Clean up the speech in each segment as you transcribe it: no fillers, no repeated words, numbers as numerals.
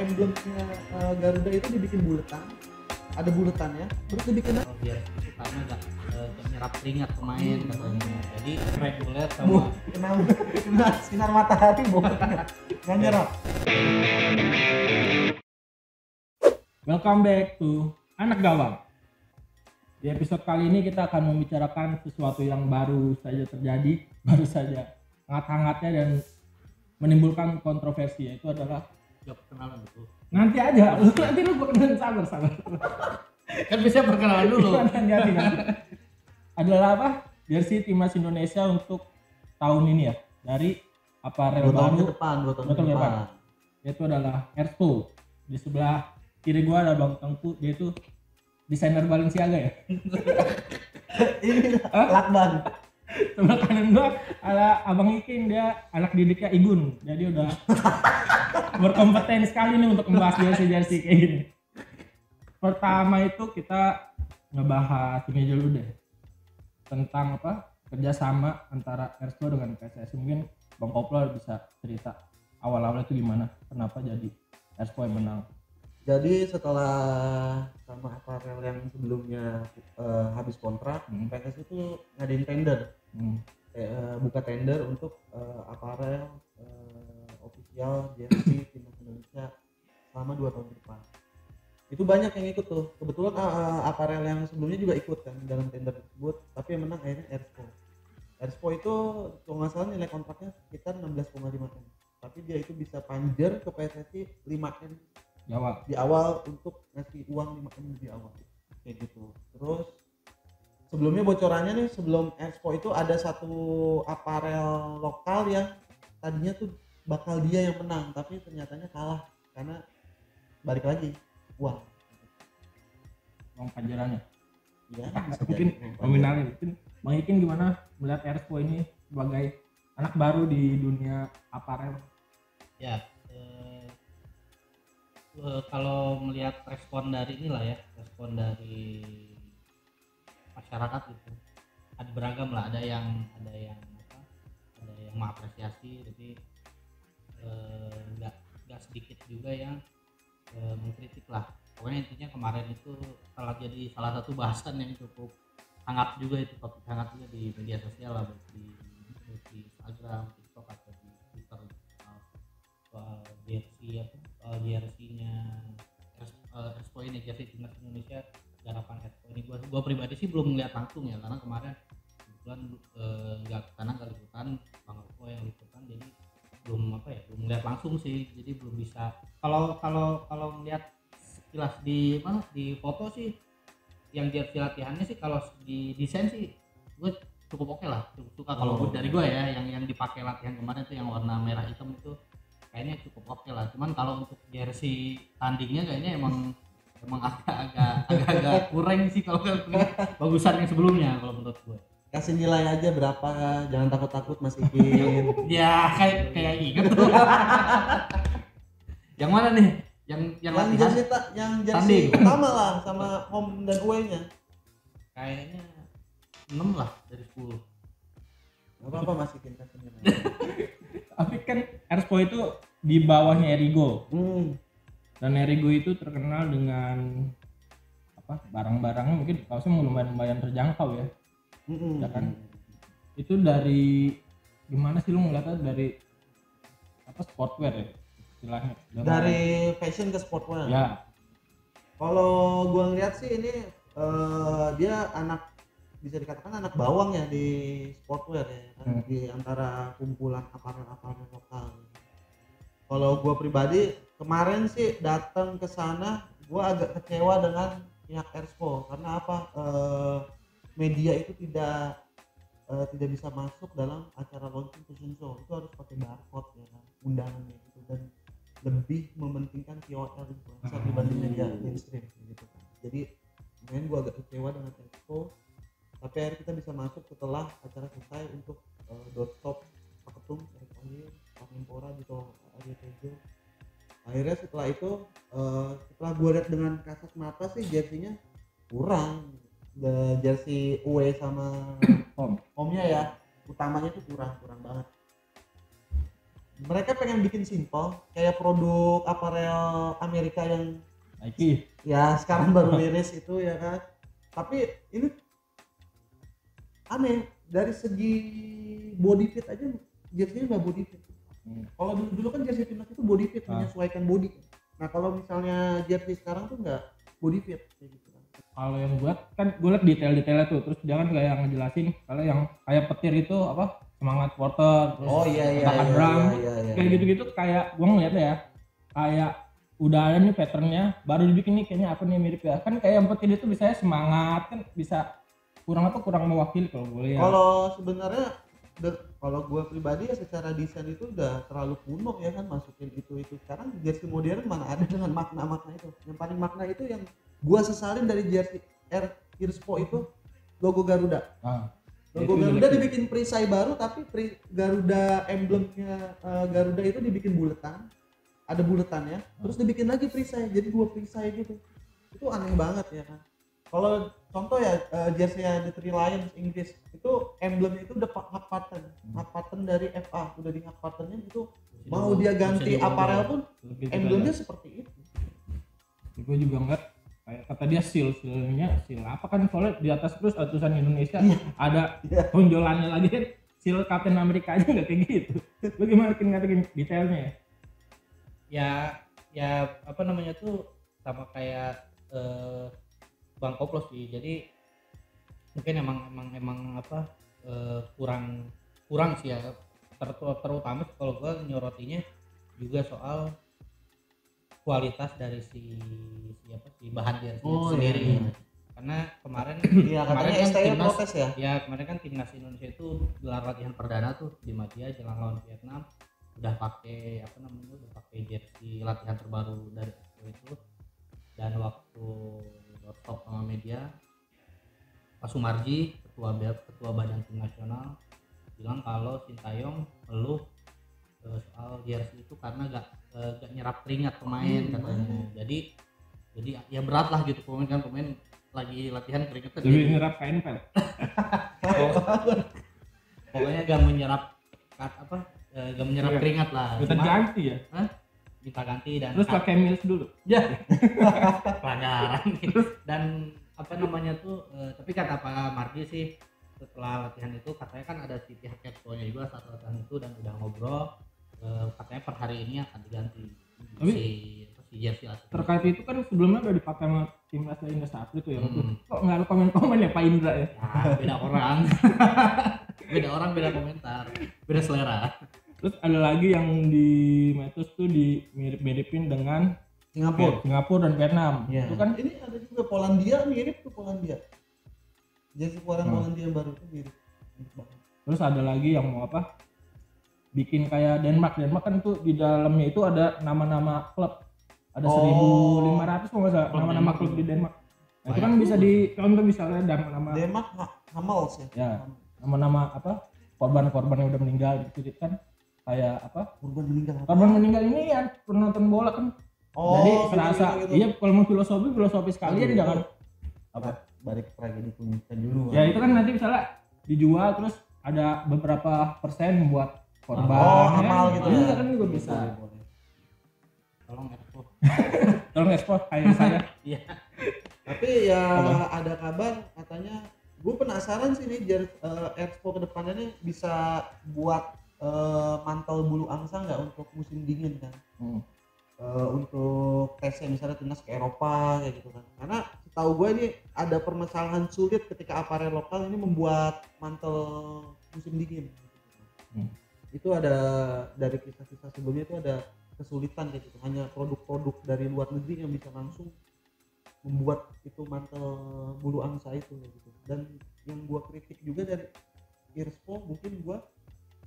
emblemnya Garuda itu dibikin buletan, ada buletannya, terus dibikin biar karena nggak nyerap keringat pemain katanya. Jadi reguler sama kena sinar matahari nggak nyerap. Welcome back to Anak Gawang. Di episode kali ini kita akan membicarakan sesuatu yang baru saja terjadi, baru saja hangat-hangatnya dan menimbulkan kontroversi, yaitu adalah nggak perkenalan dulu. nanti aja, nanti lu gue kenalin, sabar. Kan bisa perkenalan dulu. Ganti. Adalah apa? Jersey timnas Indonesia untuk tahun ini ya, dari apparel 2 tahun baru ke depan, 2 tahun ke Betul, depan. yaitu adalah Ersko. Di sebelah kiri gua ada Bang Tengku, dia itu desainer Balenciaga ya. Ini lakban. Sebelah kanan gua ada Abang Iking, dia anak didiknya Igun. Jadi udah berkompeten sekali nih untuk membahas jersey kayak gini. Pertama itu kita ngebahas ini dulu deh, tentang apa kerjasama antara Ersko dengan PSSI. Mungkin Bang Koplo bisa cerita awal-awalnya itu gimana, kenapa jadi Ersko yang menang. Jadi setelah sama apparel yang sebelumnya habis kontrak, PSSI itu ngadain tender. Buka tender untuk apparel official jersey timnas Indonesia selama 2 tahun ke depan. Itu banyak yang ikut tuh. Kebetulan apparel yang sebelumnya juga ikut kan dalam tender tersebut, tapi yang menang akhirnya Ersko. Ersko itu kalau nggak salah nilai kontraknya sekitar 16,5 M. Tapi dia itu bisa panjer ke PSSI 5 M Jawab. di awal untuk ngasih uang 5 M di awal. Kayak gitu. Terus sebelumnya bocorannya nih, sebelum Expo itu ada satu apparel lokal yang tadinya tuh bakal dia yang menang, tapi ternyatanya kalah karena balik lagi uang. Uang panjarannya. Iya, Mungkin nominalnya. Mungkin Bang Ikin gimana melihat Expo ini sebagai anak baru di dunia apparel? Ya, kalau melihat respon dari inilah ya, respon dari masyarakat gitu, ada beragam lah, ada yang mengapresiasi, jadi nggak sedikit juga yang mengkritik lah. Pokoknya intinya kemarin itu jadi salah satu bahasan yang cukup hangat juga, itu topik hangat juga di media sosial lah, baik di Instagram, TikTok atau di Twitter, soal jersey-nya Expo ini, jersey timnas Indonesia garapan Expo ini. Gua pribadi sih belum melihat langsung ya, karena kemarin kebetulan nggak liputan, Bang Alko yang liputan, jadi belum melihat langsung sih, jadi belum bisa. Kalau melihat sekilas di foto sih, yang jersey latihannya sih, kalau di desain sih gue cukup oke lah, cukup suka. Kalau dari gue ya, yang dipakai latihan kemarin tuh yang warna merah hitam itu kayaknya cukup oke lah. Cuman kalau untuk jersey tandingnya kayaknya emang agak kurang sih, kalau bagusan yang sebelumnya kalau menurut gue. Kasih nilai aja berapa, jangan takut-takut Mas Ikin. Ya kayak inget tuh. Yang mana nih? Yang jersey utama lah, sama home dan away-nya. Kayaknya 6 lah dari 10. Gak apa-apa Mas Ikin, kasih nilai. Tapi kan Ersko itu di bawahnya Erigo. Dan Erigo itu terkenal dengan apa? Barang-barangnya mungkin kaosnya lumayan terjangkau ya. Ya kan? Itu dari gimana sih lu ngeliatnya, dari apa, sportwear ya istilahnya? Dari fashion ke sportwear. Ya. Kalau gua ngeliat sih ini dia bisa dikatakan anak bawang ya di sportwear ya kan? Di antara kumpulan apparel lokal. Kalau gua pribadi kemarin sih datang ke sana, gua agak kecewa dengan pihak Expo. Karena apa? Media itu tidak bisa masuk dalam acara launching fashion show. Itu harus pakai barcode ya kan, undangannya gitu, dan lebih mementingkan KOL influencer dibanding media mainstream gitu kan. Jadi kemarin gua agak kecewa dengan Expo. Tapi akhirnya kita bisa masuk setelah acara selesai untuk doorstop Pak Ketum, Erick Thohir, Pak Menpora gitu, Adi Tejo. Akhirnya setelah itu setelah gue lihat dengan kasat mata sih jersey-nya kurang. Jersey away sama home-nya ya, utamanya tuh kurang banget. mereka pengen bikin simple kayak produk aparel Amerika yang Nike. ya sekarang baru liris itu ya kan. Tapi ini aneh dari segi body fit aja jersey nggak body fit. Kalau dulu kan jersey timnas itu body fit, menyesuaikan body. Nah kalau misalnya jersey sekarang tuh nggak body fit kayak gitu kan. Kalau yang buat kan gue liat detail-detailnya tuh, terus jangan kayak ngejelasin kalau yang kayak petir itu apa semangat supporter, terus katakan drum, kayak gitu-gitu kayak gue ngeliatnya ya kayak udah ada nih patternnya baru dibikin nih kayaknya apa nih mirip ya kan kayak yang petir itu bisa semangat kan bisa kurang mewakili kalau gue lihat. Kalau sebenarnya kalau gue pribadi ya secara desain itu udah terlalu kuno ya kan masukin itu sekarang jersey modern mana ada dengan makna itu. Yang paling makna itu yang gue sesalin dari jersey Irspo itu logo Garuda. Logo Garuda dibikin perisai baru tapi Garuda emblemnya Garuda itu dibikin buletan, ada buletannya, terus dibikin lagi perisai jadi 2 perisai gitu. Itu aneh banget ya kan. Kalau contoh ya jersey The Three Lions Inggris itu emblemnya itu udah hak pattern dari FA udah di hak patternnya itu mau dia ganti aparel pun emblemnya seperti itu. Gue juga enggak kayak kata dia silnya apa kan soalnya di atas terus tulisan Indonesia ada tonjolannya lagi kan seal Captain America aja nggak kayak gitu. Lu gimana ngatain detailnya ya apa namanya tuh sama kayak Bang Koplos sih. Jadi mungkin emang apa kurang sih ya terutama kalau gua nyorotinya juga soal kualitas dari si bahan jersey sendiri. Iya. Karena kemarin Katanya kan STI timnas protes ya. Ya kemarin kan timnas Indonesia itu gelar latihan perdana tuh di Madia jelang lawan Vietnam udah pakai jersey latihan terbaru dari itu. Dan waktu stop sama media Pak Sumarji ketua badan tim nasional bilang kalau Sintayong ngeluh soal jersey itu karena gak nyerap keringat pemain katanya. Jadi ya berat lah gitu pemain lagi latihan keringetnya lebih nyerap KNPL. Pokoknya gak menyerap keringat lah. Kita ganti ya. Minta ganti dan terus pakai Mills dulu. Ya. Pelajaran. Dan apa namanya tuh tapi kata Pak Mardi sih setelah latihan itu katanya kan ada si pihak Expo-nya juga saat latihan itu dan udah ngobrol katanya per hari ini akan diganti si jersey latihan. Terkait itu kan sebelumnya udah dipakai sama timnas Indra 1 itu ya. Kok nggak ada komen-komen ya Pak Indra ya? Beda orang. Beda komentar, beda selera. Terus ada lagi yang di Metus tuh mirip-miripin dengan Singapura dan Vietnam. Ya. Itu kan ini ada juga Polandia mirip tuh Polandia. Jersey Polandia yang baru itu mirip banget. Terus ada lagi yang mau apa? Bikin kayak Denmark kan tuh di dalamnya itu ada nama-nama klub. Ada 1.500 kalau nggak salah nama-nama klub di Denmark. Nah, itu kan bisa dicontoh misalnya nama-nama Denmark Hamels ya. Ya, nama-nama apa? Korban yang udah meninggal gitu kan. Kayak apa? Korban meninggal ini ya penonton bola kan. Jadi serasa gitu. Iya kalau mau filosofi sekalian jangan apa balik tragedi puncak dulu. Ya itu kan nanti misalnya dijual terus ada beberapa persen buat korban. Amal gitu. Iya kan juga bisa. Tolong ekspor kayak saya. Iya. Tapi ya ada kabar katanya gue penasaran sih nih Expo kedepannya nih bisa buat mantel bulu angsa nggak untuk musim dingin kan? Untuk tesnya misalnya timnas ke Eropa kayak gitu kan? Karena setahu gue ini ada permasalahan sulit ketika aparel lokal ini membuat mantel musim dingin. Itu ada dari kisah-kisah sebelumnya itu ada kesulitan kayak gitu. Hanya produk-produk dari luar negeri yang bisa langsung membuat itu mantel bulu angsa itu gitu. Dan yang gue kritik juga dari Irspo mungkin gue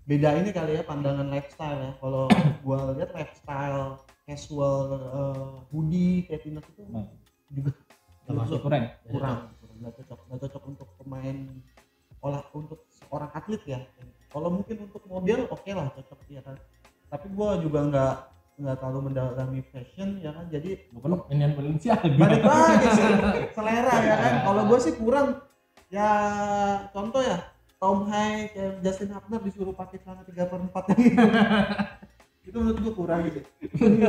beda ini kali ya pandangan lifestyle ya. Kalau gue lihat lifestyle casual hoodie kayak timnas itu juga termasuk kurang nggak cocok untuk pemain untuk seorang atlet ya. Kalau mungkin untuk model oke lah cocok ya kan. Tapi gue juga nggak terlalu mendalami fashion ya kan. Jadi bukan ini Balenciaga. Balik lagi sih selera ya kan. Kalau gue sih kurang ya contoh ya Tom Hay kayak Justin Hubner disuruh pakai celana 3/4 gitu. Itu menurut gua kurang sih.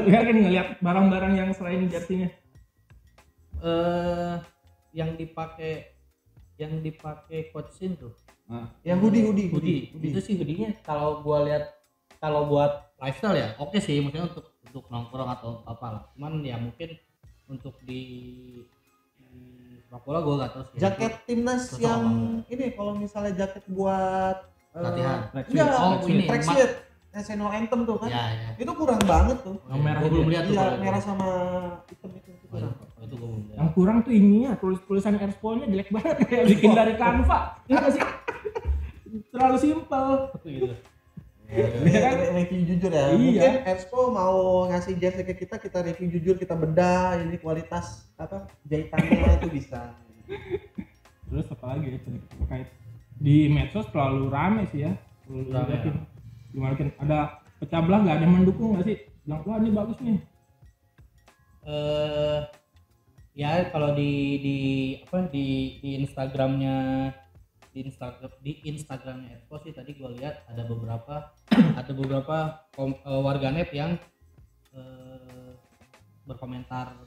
Ya kan ngeliat barang-barang yang selain jersey-nya. Yang dipakai coach Shin tuh. Yang hoodie. Itu sih hoodie-nya kalau gua lihat, kalau buat lifestyle ya oke sih, maksudnya untuk nongkrong atau apalah. Cuman ya mungkin untuk di sepak bola gua nggak tahu sih. Jaket timnas Cocok yang apa enggak? ini kalau misalnya jaket buat Latihan. enggak, ini tracksuit national anthem tuh kan. Ya. Itu kurang banget tuh. Yang merah Gua belum itu. lihat tuh. Iya, kalau itu. merah sama hitam itu Oh, kurang. itu gua belum lihat. Yang kurang tuh ininya, tulisan Airspol-nya jelek banget kayak bikin dari Canva. Enggak sih? Terlalu simpel. Gitu. Iya kan review jujur ya. Iya. Mungkin Expo mau ngasih jersey ke kita review jujur, kita bedah ini kualitas apa jahitannya itu bisa. Terus apa lagi ya terkait di medsos terlalu rame sih ya. Rame, ya. Gimana kan ada pecah belah, nggak ada yang mendukung nggak sih? Bilang wah ini bagus nih. Ya kalau di Instagramnya Expo sih tadi gua lihat ada beberapa warganet yang berkomentar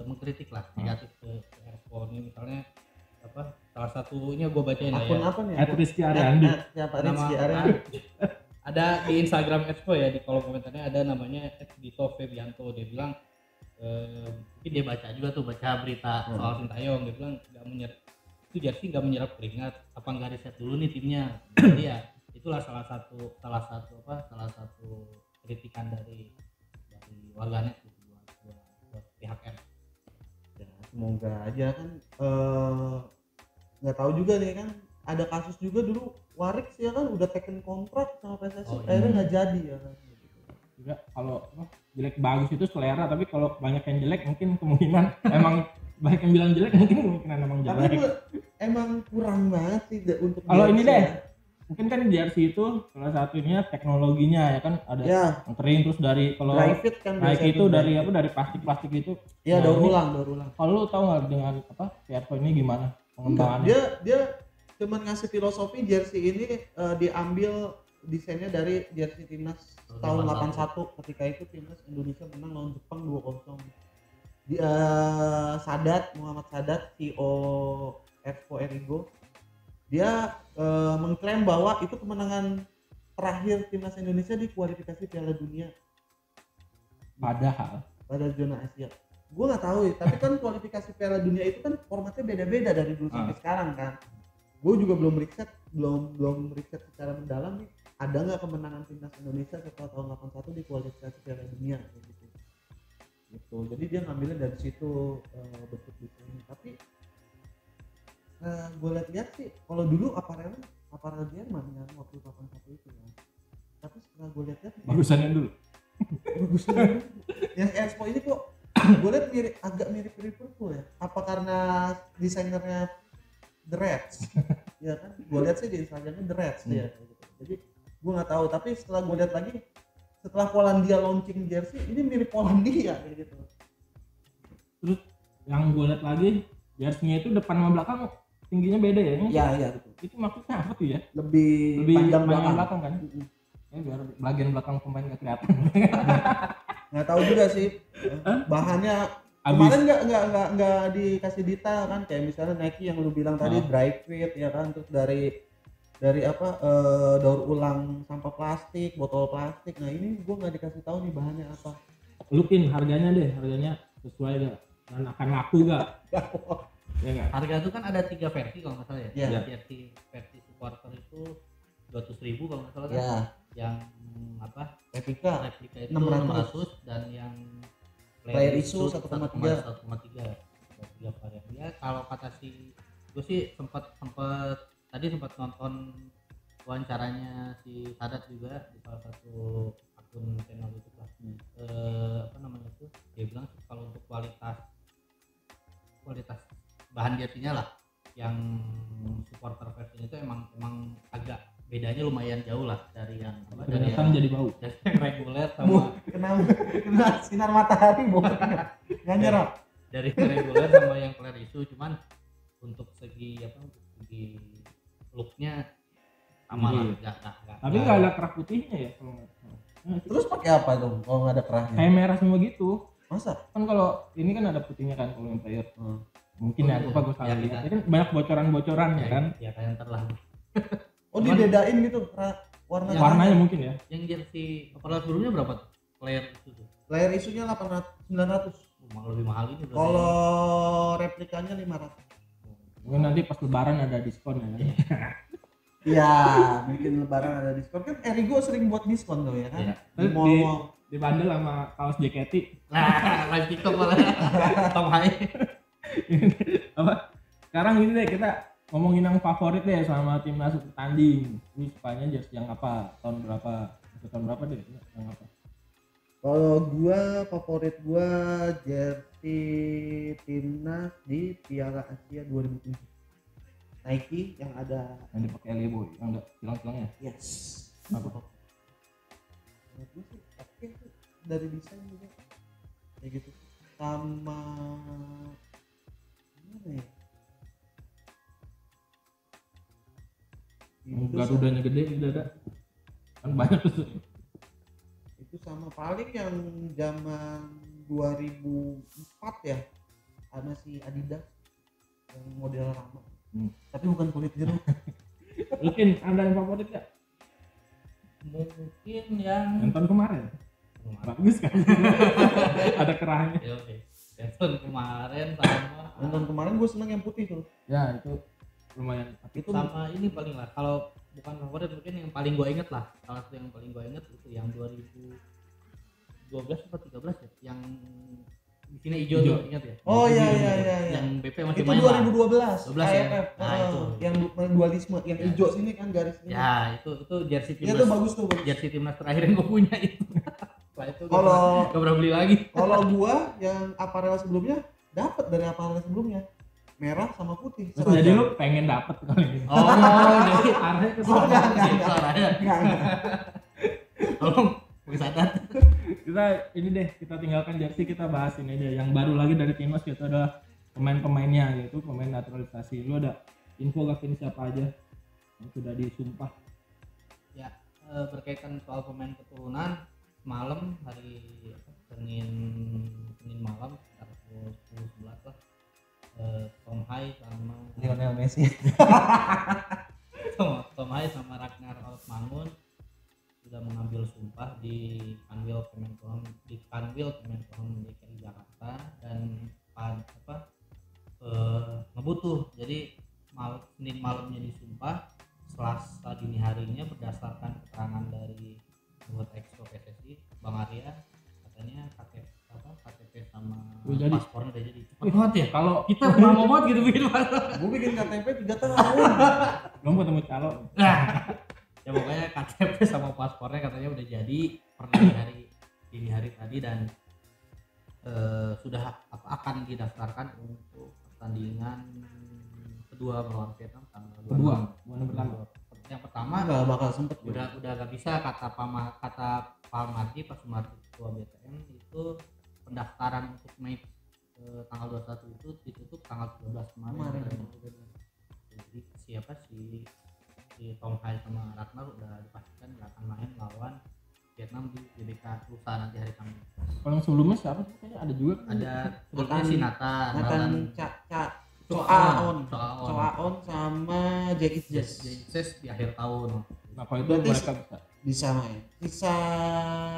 mengkritik lah negatif ke Expo ini, misalnya salah satunya gua bacain lah Akun ya. apa nih? Rizky Ariandi. Siapa Nama Rizky Ariandi? ada di Instagram Expo ya, di kolom komentarnya ada namanya @dito Febianto. Dia bilang mungkin dia baca berita soal Sintayong. Dia bilang nggak menyerap itu jersey, nggak menyerap keringat, apa nggak riset dulu nih timnya. Jadi ya itulah salah satu kritikan dari warganet gitu buat pihak R. Ya, semoga aja kan nggak tahu juga nih kan ada kasus juga dulu Warik sih ya kan udah taken kontrak sama PSSI, akhirnya nggak jadi ya kan. Juga kalau jelek bagus itu selera, tapi kalau banyak yang jelek mungkin kemungkinan emang banyak yang bilang jelek, mungkin kemungkinan emang Tapi jelek. gua emang kurang banget sih untuk Kalau ini jersey deh, ya. mungkin kan jersey itu salah satunya teknologinya ya kan, ada Ya, yang kering, terus dari kalau dry fit kan Nike biasanya itu tuh, dari dry apa, fit. dari plastik itu. Iya, Nah, daur ini ulang. kalau lu tahu nggak dengan apa Fairphone ini gimana pengembangannya? Dia cuman ngasih filosofi jersey ini diambil desainnya dari jersey timnas tahun 81 ketika itu timnas Indonesia menang lawan Jepang 2-0. Muhammad Sadat, CEO Expo Erigo, dia mengklaim bahwa itu kemenangan terakhir timnas Indonesia di kualifikasi Piala Dunia Padahal pada zona Asia. Gue nggak tahu ya, tapi kan kualifikasi Piala Dunia itu kan formatnya beda-beda dari dulu sampai sekarang kan. Gue juga belum riset secara mendalam nih, ada nggak kemenangan timnas Indonesia setelah tahun 81 di kualifikasi Piala Dunia gitu. Jadi dia ngambilnya dari situ bentuk desainnya. Tapi gue lihat sih kalau dulu aparel Jerman kan waktu 81 itu ya. Tapi setelah gue lihat bagusannya dulu. bagusnya yang Expo ini kok gue lihat agak mirip Liverpool ya. Apa karena desainernya The Reds? Ya kan, gue lihat sih di Instagramnya The Reds dia gitu. Jadi gue nggak tahu, tapi setelah gue lihat lagi setelah Polandia launching jersey ini mirip Polandia kayak gitu. Terus yang gue lihat lagi jersey-nya itu depan sama belakang tingginya beda ya? Iya betul. Itu maksudnya apa tuh ya? Lebih panjang belakang kan? Ya biar bagian belakang pemain nggak kelihatan. Nggak tahu juga sih bahannya. Kemarin nggak dikasih detail kan, kayak misalnya Nike yang lu bilang tadi dry fit ya kan, terus dari daur ulang sampah plastik, botol plastik. Nah ini gua nggak dikasih tahu nih bahannya apa. Lukin harganya sesuai gak? Dan akan laku gak? Ya nggak? Harga itu kan ada 3 versi kalau nggak salah ya. Iya. Versi supporter itu 200.000 kalau nggak salah kan. Ya. Yang Replika itu 600. 600 dan yang Player issue 1,3. 1,3 varian. Ya kalau kata gue sih sempat nonton wawancaranya si Sadat juga di salah satu akun channel YouTube lah. Dia bilang kalau untuk kualitas bahan jersey-nya lah yang supporter versi itu emang agak bedanya lumayan jauh lah dari yang jadi bau. Dari yang reguler sama kena sinar matahari nggak nyerap. Dari yang reguler sama yang player issue, cuman untuk segi looknya sama lah, nggak. Tapi nggak ada kerak putihnya ya kalau nggak salah. Terus pakai apa dong kalau nggak ada kerahnya? Kayak merah semua gitu. Masa? Kan kalau ini kan ada putihnya kan kalau yang player. Mungkin ya, apa gue salah Ya, lihat. kita- Ya kan banyak bocoran-bocoran ya kan. Ya kayak ntar lah. Oh, dibedain gitu warna Ya, Warnanya mungkin ya. Yang jersey Opera sebelumnya berapa tuh? Player itu tuh. Layar isunya 800 900. Lebih mahal ini berarti. Kalau replikanya 500. Mungkin nanti pas lebaran ada diskon ya kan. Iya, mungkin lebaran ada diskon kan. Erigo sering buat diskon tuh ya kan. Iya. Di mall. Di bandel sama kaos JKT. Nah, live TikTok malah. Tom Hai. Apa? Sekarang ini deh kita ngomongin yang favorit deh sama timnas bertanding. Ini sukanya jersey yang apa? Tahun berapa? Tahun berapa deh? Yang apa? Kalau gua favorit gua jersey timnas di Piala Asia 2007. Nike yang ada Yang dipakai Lebo, yang ada silang-silangnya. yes. Apa? Menurut gua sih oke tuh dari desain juga kayak gitu. Sama gimana ya? Yang Itu Garudanya gede udah ada. Kan banyak tuh. itu sama paling yang zaman 2004 ya ada si Adidas yang model lama tapi bukan kulit jeruk. Mungkin ada yang favorit gak? Mungkin yang Yang tahun kemarin. Bagus kan? Ada kerahnya. Ya, oke. Yang tahun kemarin sama Nonton kemarin gue seneng yang putih tuh. Ya itu lumayan. Itu sama ini paling lah, kalau bukan favorit mungkin yang paling gue inget lah, salah satu yang paling gue inget itu yang 2012 atau 13 ya, yang di sini hijau tuh, ingat ya? oh iya Yang iya hijau. iya iya. Yang BP masih Itu main lah. 2012 12 ya? AFF. Nah, itu. Yang dualisme yang Ya. hijau sini kan garis ini. Ya itu jersey Iya timnas, tuh bagus tuh. Bagus. jersey timnas terakhir yang gue punya itu. Setelah itu Kalau- gak pernah beli lagi. Kalau gua yang aparel sebelumnya dapat dari aparel sebelumnya merah sama putih. Jadi lu pengen dapet kali ini. Oh, jadi arahnya ke Oh, sana. enggak. Arahnya. Enggak. Tolong wisata. Kita ini deh, kita tinggalkan jersey, kita bahas ini aja. Yang baru lagi dari timnas itu adalah pemain-pemainnya, yaitu pemain naturalisasi. Lu ada info gak ini siapa aja yang sudah disumpah? Ya, berkaitan soal pemain keturunan, malam hari Senin malam sekitar pukul 10-11 lah, Tom Hai sama Lionel Messi. Tom Hai sama Ragnar Olsmangun sudah mengambil sumpah di Kanwil Kemenkumham DKI Jakarta dan ngebutuh. Jadi Senin malamnya disumpah, Selasa dini harinya berdasarkan keterangan dari anggota Exco PSSI Bang Arya, katanya KTP sama Udah jadi. paspornya udah jadi. Cepet banget ya, Kalau kita lama banget gitu bikin paspor. Gua bikin KTP 3 tahun. belum ketemu calon, Nah, ya pokoknya KTP sama paspornya katanya udah jadi per dini hari tadi, dan sudah akan didaftarkan untuk pertandingan kedua melawan Vietnam tanggal kedua, 26. bukan yang pertama. Yang pertama Enggak bakal sempet udah gak bisa, kata Pak Mardi, Pak Sumardi ketua BTN itu pendaftaran untuk match tanggal 21 itu ditutup tanggal 13 kemarin. Jadi siapa si Tom Hai sama Ragnar udah dipastikan nggak akan main lawan Vietnam di GBK lusa nanti hari Kamis. Kalau yang sebelumnya siapa sih? Kayaknya ada juga kan? Ada sebelumnya si Nathan Coaon sama Jake Jazz di akhir tahun. Nah kalau itu Berarti mereka bisa. bisa main. Bisa.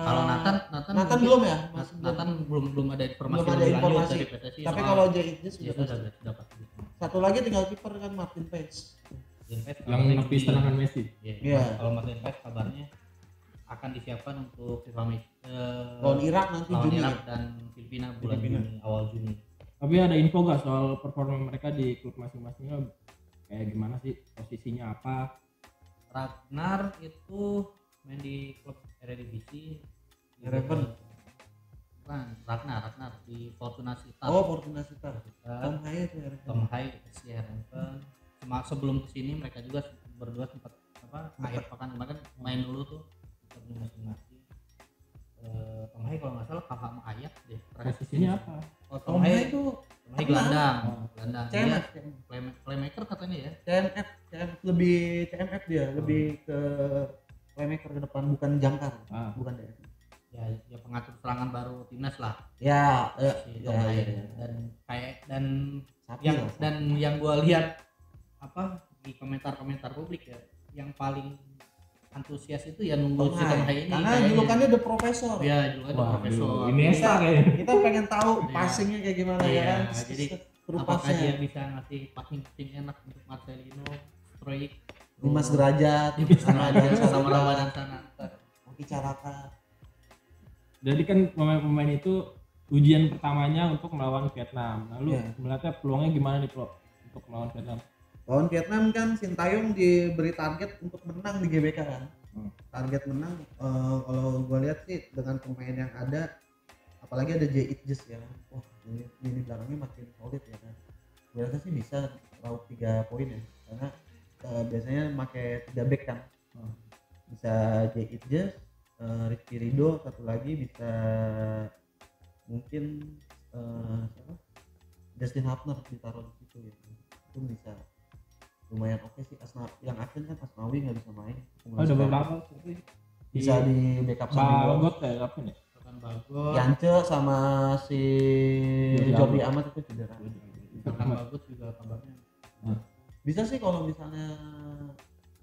Kalau Nathan Nathan belum ya? Masih belum. Nathan belum ada informasi Belum ada lebih lanjut informasi. dari PSSI. Tapi soal kalau Jake ya sudah sudah pasti. dapat. Satu lagi tinggal kiper kan Martin Paes. Yang nepis tenangan Messi. Iya. Kalau Martin Paes kabarnya akan disiapkan untuk FIFA match Lawan Irak nanti lawan Juni. Irak dan Filipina bulan Juni, awal Juni. Tapi ada info gak soal performa mereka di klub masing-masingnya? Kayak gimana sih, posisinya apa? Ragnar itu main di klub Eredivisie. Ereven. Bukan, Ragnar di Fortuna Sittard. Oh, Fortuna Sittard. Sittard. Tom Haye itu ya. Tom Hai FC Ereven. Cuma sebelum kesini mereka juga berdua sempat akhir pekan kemarin main dulu tuh di masing-masing. Tom Hai kalau nggak salah kalah sama Ajax deh. Posisinya apa? Oh, Tom Haye itu Tom Hai gelandang. Dia CMF. playmaker katanya ya. CMF lebih CMF dia, lebih ke playmaker ke depan, bukan jangkar, bukan DMF. Ya pengatur serangan baru timnas lah. Ya, Si ya, Tom ya, Lain. ya. Dan Sapi yang lah, sapi. dan yang gue lihat apa di komentar-komentar publik ya, yang paling antusias itu ya nunggu si Tom Lain ini. Karena kayaknya. julukannya The Professor. Ya julukannya The Professor. Ini Kita, kita pengen tahu Iya. passingnya kayak gimana Iya, ya kan. jadi Seru apakah passnya. dia bisa ngasih passing enak untuk Marcelino, Stroik, Dimas Derajat sama sama Ramadan sana. Oki Caraka. Jadi kan pemain-pemain itu ujian pertamanya untuk melawan Vietnam. Lalu Iya. melihatnya peluangnya gimana nih Pro untuk melawan Vietnam? Lawan Vietnam kan Sintayong diberi target untuk menang di GBK kan. Target menang, kalau gue lihat sih dengan pemain yang ada, apalagi ada Jay Itjes ya kan. Wah, ini belakangnya makin solid ya kan. Gue rasa sih bisa raup 3 poin ya, karena biasanya pakai 3 back kan. Bisa Jay Itjes, Rizky Ridho, satu lagi bisa mungkin siapa? Justin Hapner ditaruh di situ ya. Itu bisa lumayan oke sih. Yang absen kan Asnawi nggak bisa main. Ada beberapa Bisa di backup sama Bagot kayak apa nih? Kan bagus. Yance sama si Jopi Amat itu cedera. Kan bagus juga kabarnya. Bisa sih kalau misalnya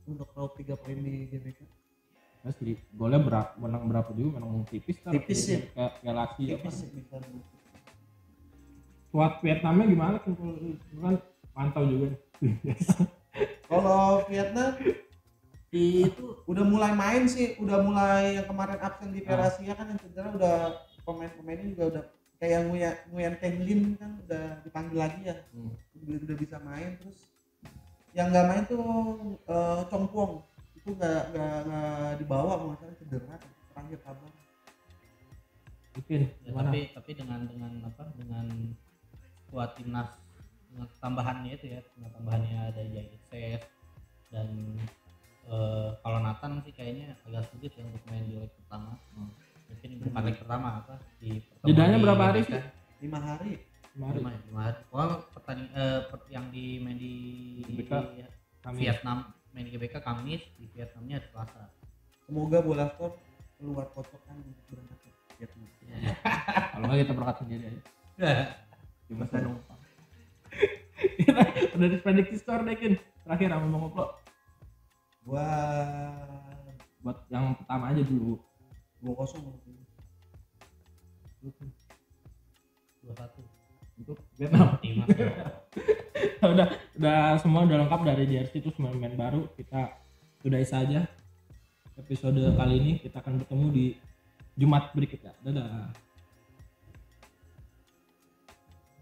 untuk raup 3 poin di GBK. Terus di golnya menang berapa juga, menang tipis kan? Tipis sih. Kayak Galaxy apa? Tipis sih bisa. Squad Vietnamnya gimana kan? Kan mantau juga. Kalau Vietnam itu udah mulai main sih, udah mulai yang kemarin absen di Piala Asia kan, yang cedera udah pemain-pemainnya juga udah kayak Nguyen Thanh Linh kan udah dipanggil lagi ya. Udah bisa main. Terus yang nggak main tuh Chong Puong itu nggak dibawa, masalah cedera terakhir kabar. Mungkin Ya, gimana? tapi dengan skuad timnas dengan tambahannya itu ya, dengan tambahannya ada Jay Itses dan kalau Nathan sih kayaknya agak sulit ya untuk main di leg pertama. Mungkin bukan leg pertama apa di pertemuan Jedanya di berapa hari GBK. sih? 5 hari. Kemarin 5 hari. Wah, yang di main di GBK, Kamis. Vietnam, main di GBK Kamis, di Vietnamnya hari Selasa. Semoga bola skor keluar kocokan untuk berangkat ke Vietnam. Kalau nggak kita berangkat sendiri aja. Cuma saya numpang. Udah diprediksi skor deh Kin. Terakhir sama Bang Oplo. Gua Buat yang pertama aja dulu. 2-0 2-1 Untuk Vietnam. timnas. udah semua udah lengkap dari jersey, terus main baru. Kita sudahi saja episode kali ini. Kita akan bertemu di Jumat berikutnya. Dadah.